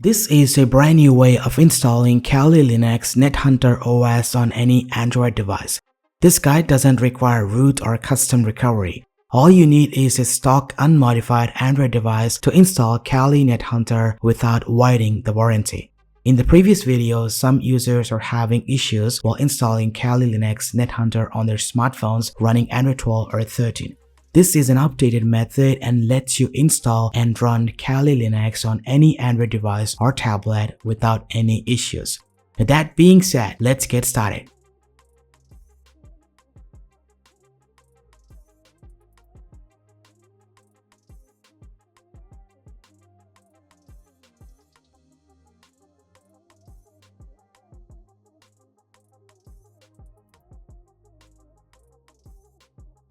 This is a brand new way of installing Kali Linux NetHunter OS on any Android device. This guide doesn't require root or custom recovery. All you need is a stock unmodified Android device to install Kali NetHunter without voiding the warranty. In the previous video, some users are having issues while installing Kali Linux NetHunter on their smartphones running Android 12 or 13. This is an updated method and lets you install and run Kali Linux on any Android device or tablet without any issues. With that being said, let's get started.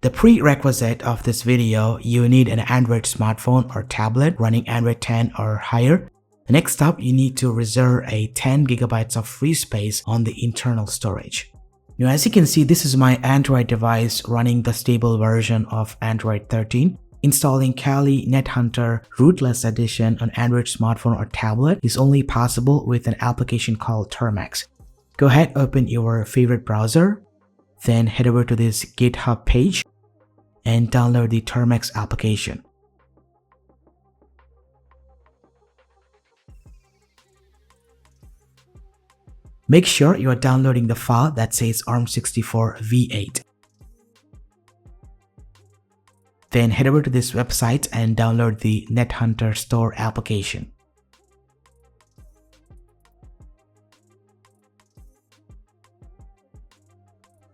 The prerequisite of this video, you need an Android smartphone or tablet running Android 10 or higher. Next up, you need to reserve a 10 GB of free space on the internal storage. Now, as you can see, this is my Android device running the stable version of Android 13. Installing Kali NetHunter Rootless Edition on Android smartphone or tablet is only possible with an application called Termux. Go ahead, open your favorite browser, then head over to this GitHub page and download the Termux application. Make sure you are downloading the file that says ARM64 v8. Then head over to this website and download the NetHunter Store application.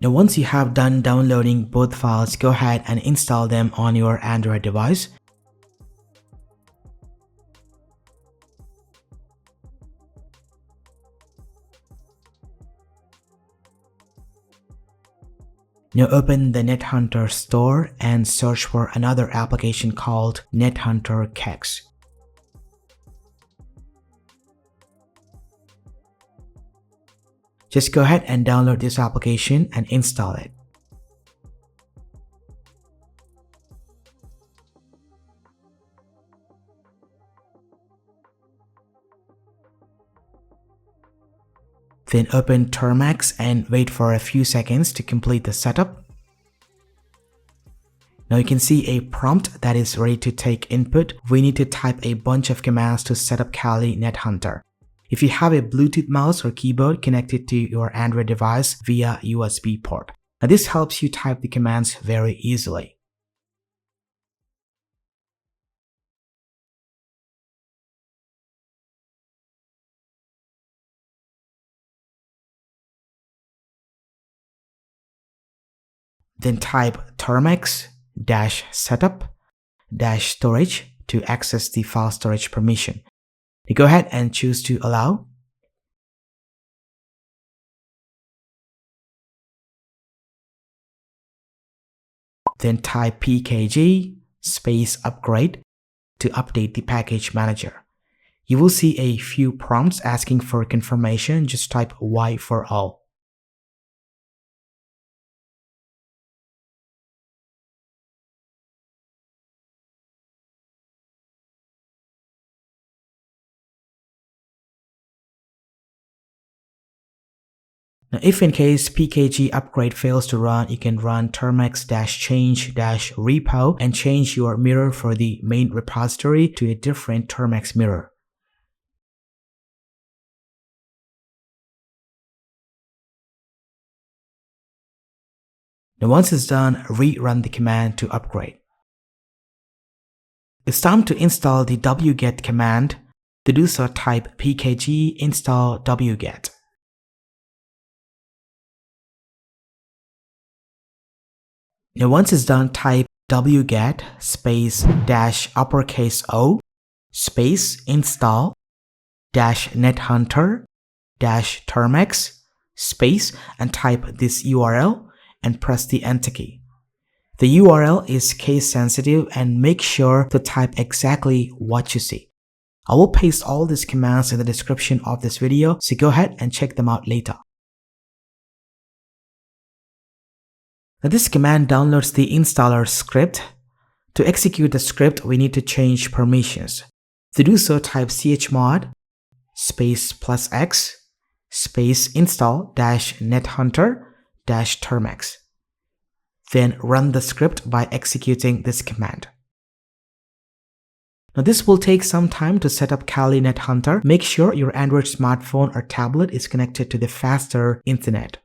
Now, once you have done downloading both files, go ahead and install them on your Android device. Now open the NetHunter Store and search for another application called NetHunter-termux. Just go ahead and download this application and install it. Then open Termux and wait for a few seconds to complete the setup. Now you can see a prompt that is ready to take input. We need to type a bunch of commands to set up Kali NetHunter. If you have a Bluetooth mouse or keyboard connected to your Android device via USB port. Now this helps you type the commands very easily. Then type termux-setup-storage to access the file storage permission. You go ahead and choose to allow. Then type pkg space upgrade to update the package manager. You will see a few prompts asking for confirmation. Just type Y for all. Now, if in case pkg upgrade fails to run, you can run termux-change-repo and change your mirror for the main repository to a different Termux mirror. Now, once it's done, rerun the command to upgrade. It's time to install the wget command. To do so, type pkg install wget. Now once it's done, type wget space -O space install -nethunter-termux space and type this URL and press the enter key. The URL is case sensitive and make sure to type exactly what you see. I will paste all these commands in the description of this video, so go ahead and check them out later. Now this command downloads the installer script. To execute the script, we need to change permissions. To do so, type chmod space +x space install-nethunter-termux. Then run the script by executing this command. Now this will take some time to set up Kali NetHunter. Make sure your Android smartphone or tablet is connected to the faster internet.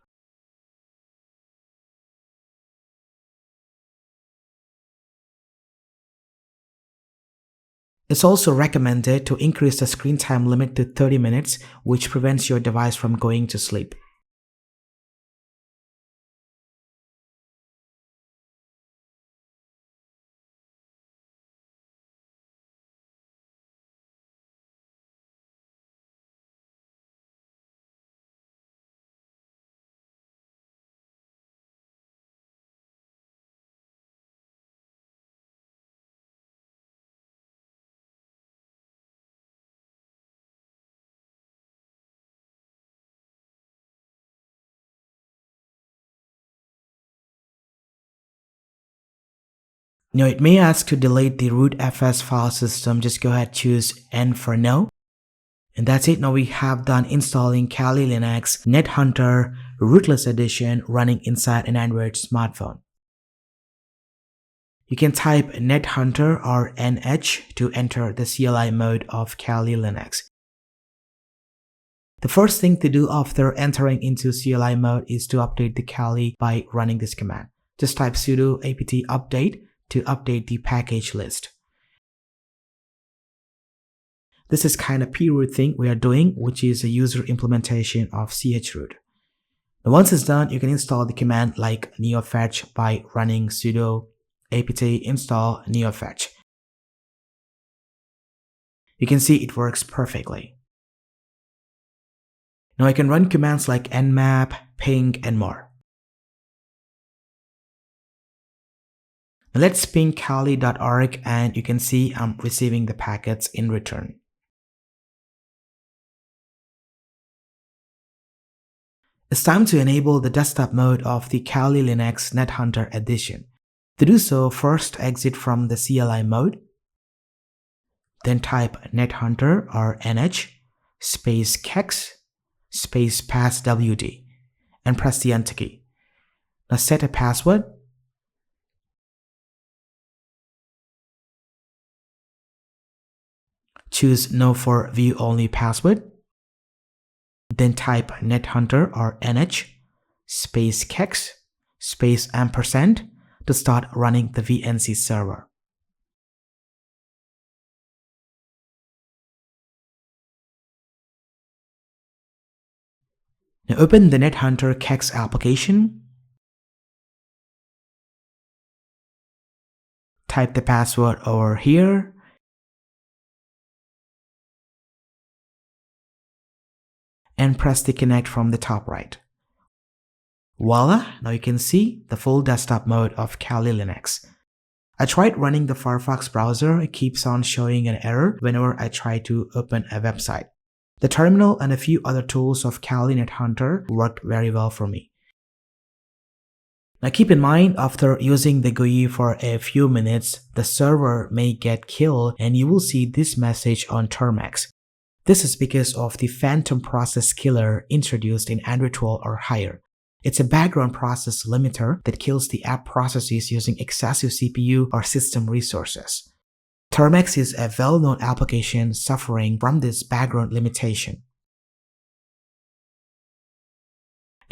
It's also recommended to increase the screen time limit to 30 minutes, which prevents your device from going to sleep. Now it may ask to delete the root.fs file system. Just go ahead, choose N for no. And that's it. Now we have done installing Kali Linux NetHunter Rootless Edition running inside an Android smartphone. You can type NetHunter or NH to enter the CLI mode of Kali Linux. The first thing to do after entering into CLI mode is to update the Kali by running this command. Just type sudo apt update to update the package list. This is kind of pre-root thing we are doing, which is a user implementation of chroot. Now once it's done, you can install the command like neofetch by running sudo apt install neofetch. You can see it works perfectly. Now I can run commands like nmap, ping, and more. Now let's ping kali.org and you can see I'm receiving the packets in return. It's time to enable the desktop mode of the Kali Linux NetHunter edition. To do so, first exit from the CLI mode, then type nethunter or nh space kex space passwd and press the enter key. Now set a password. Choose no for view only password. Then type nethunter or nh space kex space ampersand to start running the VNC server. Now open the NetHunter kex application. Type the password over here. And press the connect from the top right. Voila! Now you can see the full desktop mode of Kali Linux. I tried running the Firefox browser. It keeps on showing an error whenever I try to open a website. The terminal and a few other tools of Kali NetHunter worked very well for me. Now keep in mind, after using the GUI for a few minutes, the server may get killed and you will see this message on termux. This is because of the phantom process killer introduced in Android 12 or higher. It's a background process limiter that kills the app processes using excessive CPU or system resources. Termux is a well-known application suffering from this background limitation.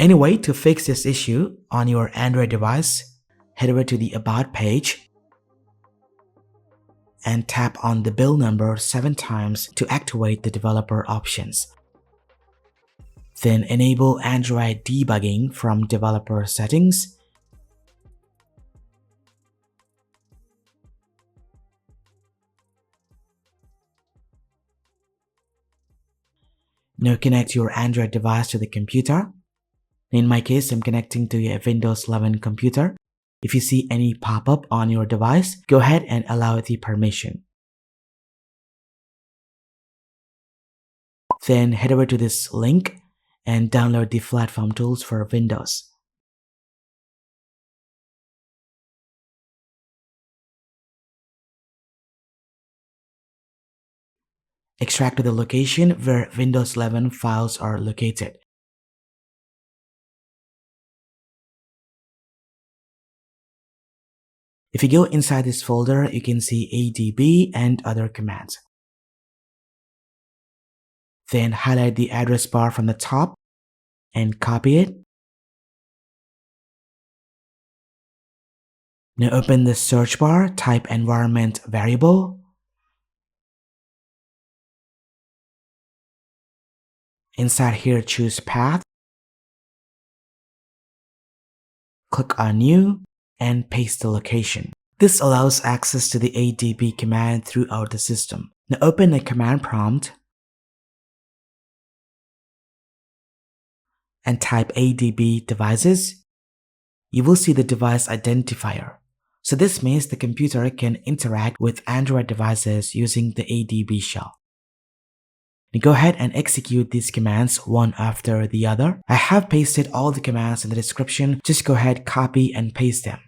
Anyway, to fix this issue on your Android device, head over to the About page and tap on the build number 7 times to activate the developer options. Then enable Android debugging from developer settings. Now connect your Android device to the computer. In my case, I'm connecting to a Windows 11 computer. If you see any pop-up on your device, go ahead and allow the permission. Then head over to this link and download the platform tools for Windows. extract to the location where Windows 11 files are located. If you go inside this folder, you can see adb and other commands. Then highlight the address bar from the top and copy it. Now open the search bar, type environment variable. Inside here, choose path. Click on new and paste the location. This allows access to the adb command throughout the system. Now open a command prompt and type adb devices. You will see the device identifier. So this means the computer can interact with Android devices using the adb shell. Now go ahead and execute these commands one after the other. I have pasted all the commands in the description. Just go ahead, copy and paste them.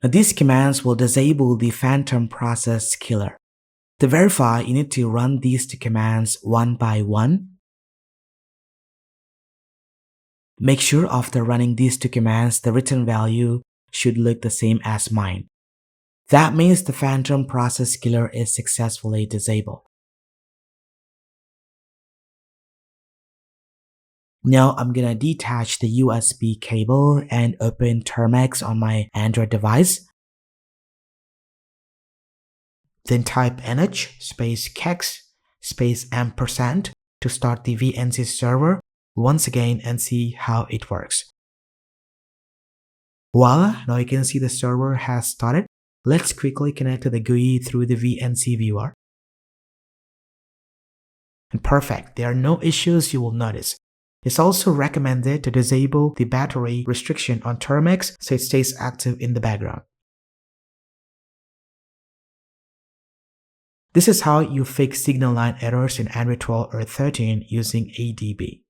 Now these commands will disable the phantom process killer. To verify, you need to run these two commands one by one. Make sure after running these two commands, the return value should look the same as mine. That means the phantom process killer is successfully disabled. Now I'm gonna detach the USB cable and open termux on my Android device. Then type nh space kex space ampersand to start the VNC server once again and see how it works. Voila, now you can see the server has started. Let's quickly connect to the GUI through the VNC viewer. And perfect, there are no issues you will notice. It's also recommended to disable the battery restriction on termux so it stays active in the background. This is how you fix signal line errors in Android 12 or 13 using adb.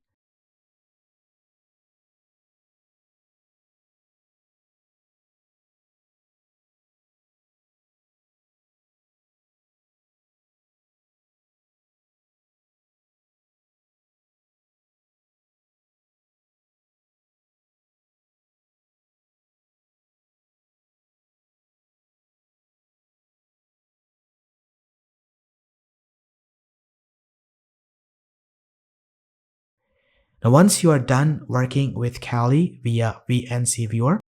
Now once you are done working with Kali via VNC viewer,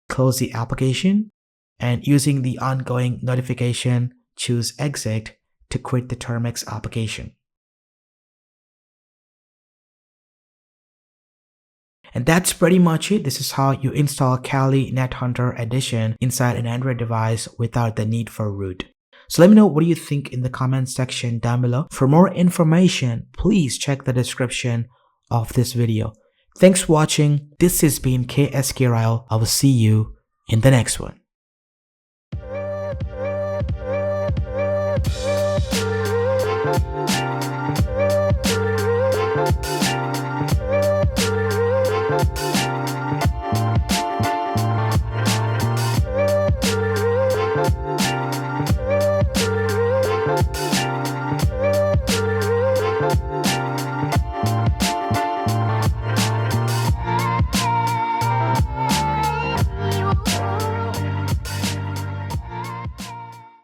close the application and using the ongoing notification, choose exit to quit the termux application. And that's pretty much it. This is how you install Kali NetHunter Edition inside an Android device without the need for root. So let me know what do you think in the comment section down below. For more information, please check the description of this video. Thanks for watching. This has been KSK Ryle. I will see you in the next one.